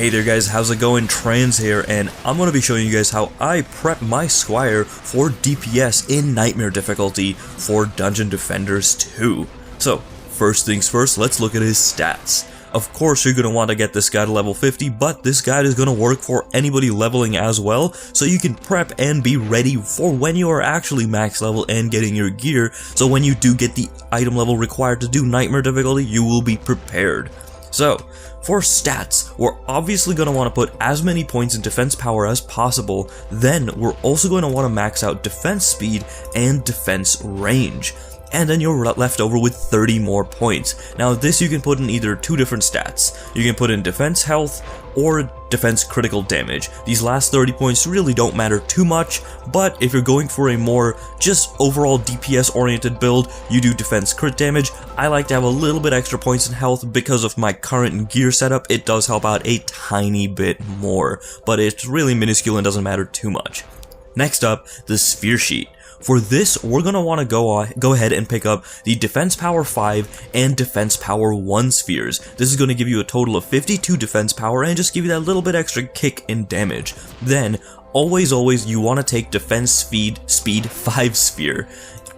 Hey there guys, how's it going? Trans here, and I'm going to be showing you guys how I prep my Squire for DPS in Nightmare difficulty for Dungeon Defenders 2. So, first things first, let's look at his stats. Of course, you're going to want to get this guy to level 50, but this guide is going to work for anybody leveling as well, so you can prep and be ready for when you are actually max level and getting your gear, so when you do get the item level required to do Nightmare difficulty, you will be prepared. So, for stats, we're obviously going to want to put as many points in defense power as possible, then we're also going to want to max out defense speed and defense range. And then you're left over with 30 more points. Now this you can put in either two different stats. You can put in defense health or defense critical damage. These last 30 points really don't matter too much, but if you're going for a more just overall DPS oriented build, you do defense crit damage. I like to have a little bit extra points in health because of my current gear setup. It does help out a tiny bit more, but it's really minuscule and doesn't matter too much. Next up, the sphere sheet. For this, we're going to want to go ahead and pick up the Defense Power 5 and Defense Power 1 spheres. This is going to give you a total of 52 defense power and just give you that little bit extra kick in damage. Then, always you want to take Defense Speed 5 sphere.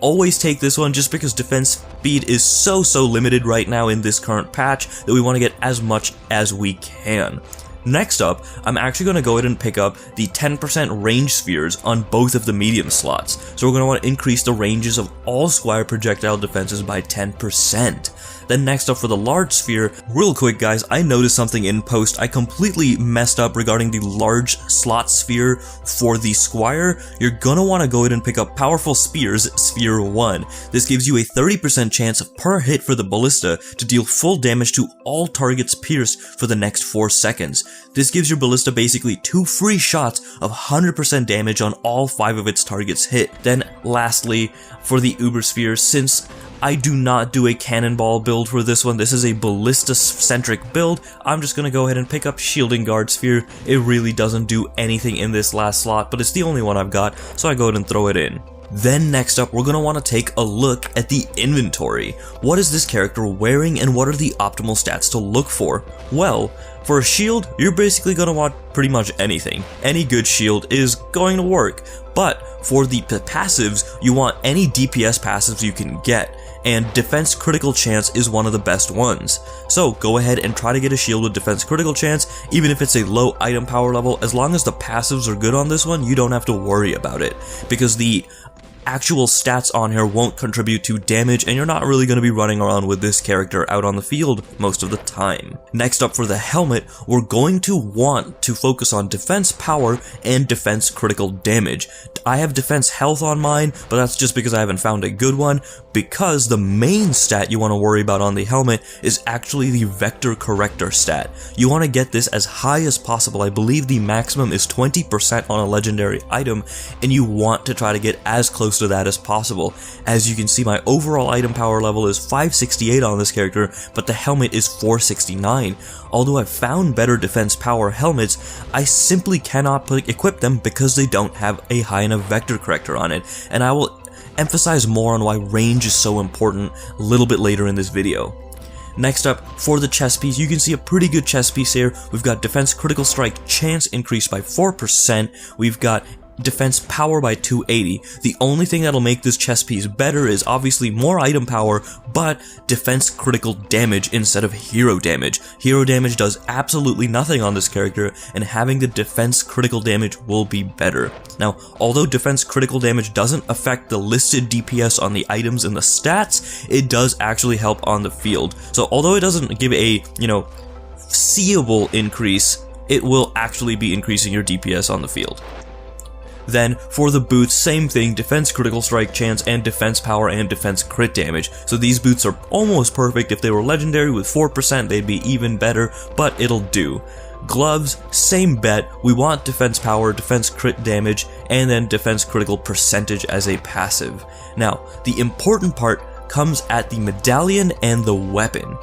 Always take this one just because defense speed is so limited right now in this current patch that we want to get as much as we can. Next up, I'm actually going to go ahead and pick up the 10% range spheres on both of the medium slots. So we're going to want to increase the ranges of all Squire projectile defenses by 10%. Then next up for the large sphere, real quick guys, I noticed something in post. I completely messed up regarding the large slot sphere for the Squire. You're going to want to go ahead and pick up Powerful Spears Sphere 1. This gives you a 30% chance per hit for the ballista to deal full damage to all targets pierced for the next 4 seconds. This gives your ballista basically 2 free shots of 100% damage on all 5 of its targets hit. Then lastly, for the Uber Sphere, since I do not do a cannonball build for this one, this is a ballista-centric build, I'm just going to go ahead and pick up Shielding Guard Sphere. It really doesn't do anything in this last slot, but it's the only one I've got, so I go ahead and throw it in. Then next up, we're going to want to take a look at the inventory. What is this character wearing and what are the optimal stats to look for? Well, for a shield, you're basically going to want pretty much anything. Any good shield is going to work. But for the passives, you want any DPS passives you can get, and Defense Critical Chance is one of the best ones. So go ahead and try to get a shield with Defense Critical Chance, even if it's a low item power level. As long as the passives are good on this one, you don't have to worry about it, because the actual stats on here won't contribute to damage, and you're not really going to be running around with this character out on the field most of the time. Next up for the helmet, we're going to want to focus on defense power and defense critical damage. I have defense health on mine, but that's just because I haven't found a good one, because the main stat you want to worry about on the helmet is actually the vector corrector stat. You want to get this as high as possible. I believe the maximum is 20% on a legendary item, and you want to try to get as close to that as possible. As you can see, my overall item power level is 568 on this character, but the helmet is 469. Although I've found better defense power helmets, I simply cannot equip them because they don't have a high enough vector corrector on it, and I will emphasize more on why range is so important a little bit later in this video. Next up, for the chest piece, you can see a pretty good chest piece here. We've got Defense Critical Strike Chance increased by 4%. We've got defense power by 280. The only thing that'll make this chest piece better is obviously more item power, but defense critical damage instead of hero damage. Hero damage does absolutely nothing on this character, and having the defense critical damage will be better. Now, although defense critical damage doesn't affect the listed DPS on the items in the stats, it does actually help on the field. So although it doesn't give a, seeable increase, it will actually be increasing your DPS on the field. Then, for the boots, same thing, defense critical strike chance and defense power and defense crit damage. So these boots are almost perfect. If they were legendary with 4%, they'd be even better, but it'll do. Gloves, same bet. We want defense power, defense crit damage, and then defense critical percentage as a passive. Now, the important part comes at the medallion and the weapon.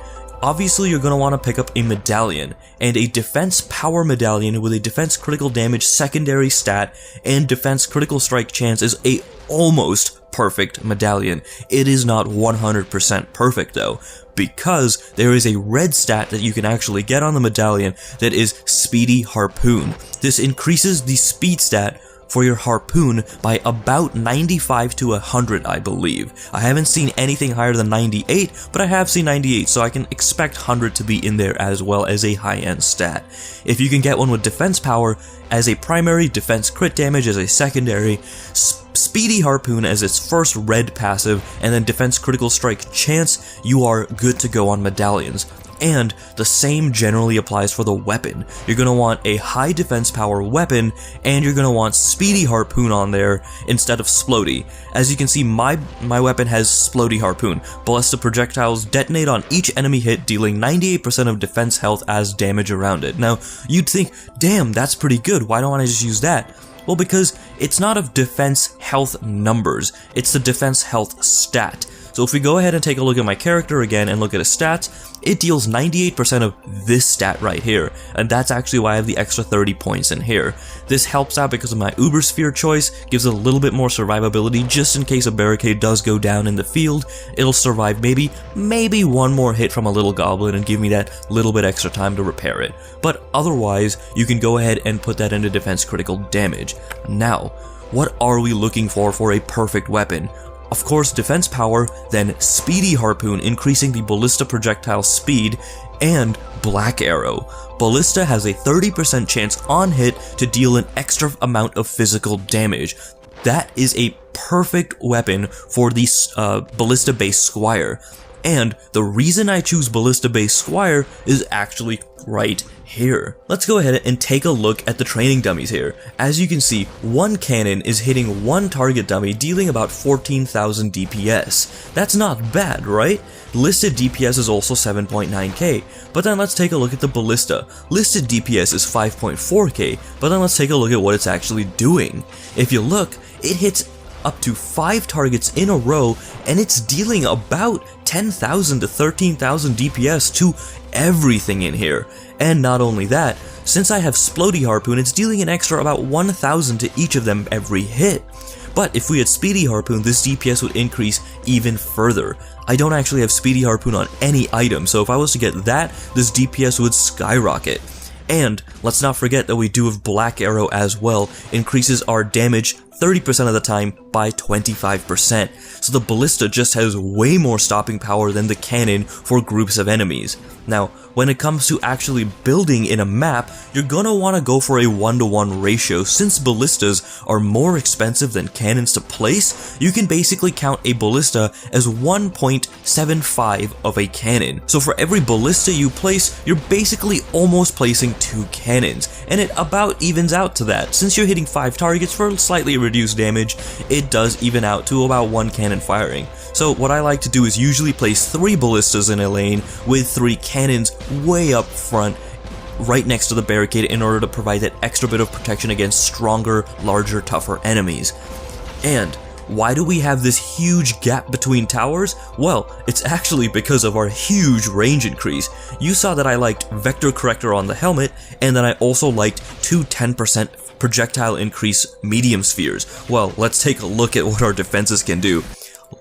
Obviously, you're going to want to pick up a medallion, and a defense power medallion with a defense critical damage secondary stat and defense critical strike chance is a almost perfect medallion. It is not 100% perfect though, because there is a red stat that you can actually get on the Medallion that is Speedy Harpoon. This increases the speed stat for your harpoon by about 95 to 100, I believe. I haven't seen anything higher than 98, but I have seen 98, so I can expect 100 to be in there as well as a high-end stat. If you can get one with defense power as a primary, defense crit damage as a secondary, Speedy Harpoon as its first red passive, and then defense critical strike chance, you are good to go on Medallions. And the same generally applies for the weapon. You're going to want a high defense power weapon, and you're going to want Speedy Harpoon on there instead of Splody. As you can see, my weapon has Splody Harpoon. Ballista projectiles detonate on each enemy hit, dealing 98% of defense health as damage around it. Now, you'd think, damn, that's pretty good, why don't I just use that? Well, because it's not of defense health numbers, it's the defense health stat. So if we go ahead and take a look at my character again and look at his stats, it deals 98% of this stat right here, and that's actually why I have the extra 30 points in here. This helps out because of my Uber Sphere choice, gives it a little bit more survivability just in case a barricade does go down in the field. It'll survive maybe one more hit from a little goblin and give me that little bit extra time to repair it. But otherwise, you can go ahead and put that into defense critical damage. Now, what are we looking for a perfect weapon? Of course, defense power, then Speedy Harpoon, increasing the ballista projectile speed, and Black Arrow. Ballista has a 30% chance on hit to deal an extra amount of physical damage. That is a perfect weapon for the ballista-based Squire. And the reason I choose ballista-based Squire is actually right here. Let's go ahead and take a look at the training dummies here. As you can see, one cannon is hitting one target dummy, dealing about 14,000 DPS. That's not bad, right? Listed DPS is also 7.9k, but then let's take a look at the ballista. Listed DPS is 5.4k, but then let's take a look at what it's actually doing. If you look, it hits up to 5 targets in a row, and it's dealing about 10,000 to 13,000 DPS to everything in here. And not only that, since I have Splody Harpoon, it's dealing an extra about 1,000 to each of them every hit. But if we had Speedy Harpoon, this DPS would increase even further. I don't actually have Speedy Harpoon on any item, so if I was to get that, this DPS would skyrocket. And let's not forget that we do have Black Arrow as well, increases our damage 30% of the time by 25%. So the ballista just has way more stopping power than the cannon for groups of enemies. Now, when it comes to actually building in a map, you're gonna want to go for a 1-to-1 ratio. Since ballistas are more expensive than cannons to place, you can basically count a ballista as 1.75 of a cannon. So for every ballista you place, you're basically almost placing 2 cannons, and it about evens out to that. Since you're hitting 5 targets for slightly reduced damage, it does even out to about 1 cannon firing. So what I like to do is usually place 3 ballistas in a lane with 3 cannons way up front, right next to the barricade, in order to provide that extra bit of protection against stronger, larger, tougher enemies. And why do we have this huge gap between towers? Well, it's actually because of our huge range increase. You saw that I liked Vector Corrector on the helmet, and then I also liked 2 10% projectile increase medium spheres. Well, let's take a look at what our defenses can do.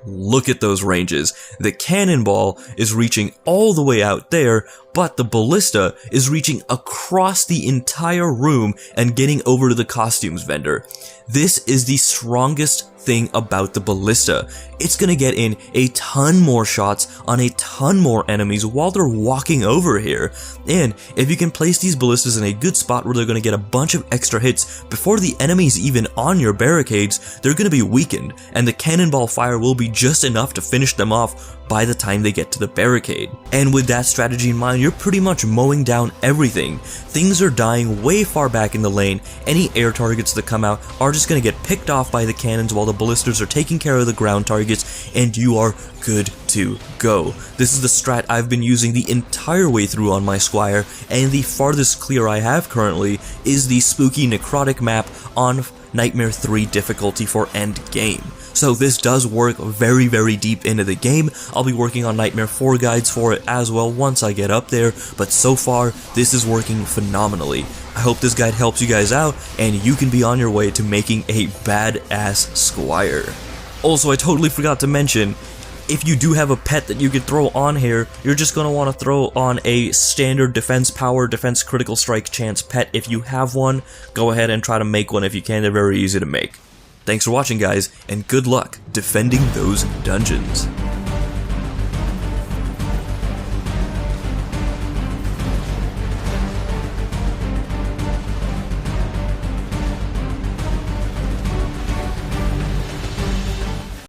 Look at those ranges. The cannonball is reaching all the way out there, but the ballista is reaching across the entire room and getting over to the costumes vendor. This is the strongest thing about the ballista. It's gonna get in a ton more shots on a ton more enemies while they're walking over here. And if you can place these ballistas in a good spot where they're gonna get a bunch of extra hits before the enemy's even on your barricades, they're gonna be weakened, and the cannonball fire will be just enough to finish them off by the time they get to the barricade. And with that strategy in mind, you're pretty much mowing down everything. Things are dying way far back in the lane. Any air targets that come out are just gonna get picked off by the cannons while the ballistas are taking care of the ground targets, and you are good to go. This is the strat I've been using the entire way through on my Squire, and the farthest clear I have currently is the spooky necrotic map on Nightmare 3 difficulty for end game. So this does work very, very deep into the game. I'll be working on Nightmare 4 guides for it as well once I get up there, but so far, this is working phenomenally. I hope this guide helps you guys out, and you can be on your way to making a badass Squire. Also, I totally forgot to mention, If you do have a pet that you could throw on here, you're just going to want to throw on a standard defense power, defense critical strike chance pet. If you have one, go ahead and try to make one if you can. They're very easy to make. Thanks for watching, guys, and good luck defending those dungeons.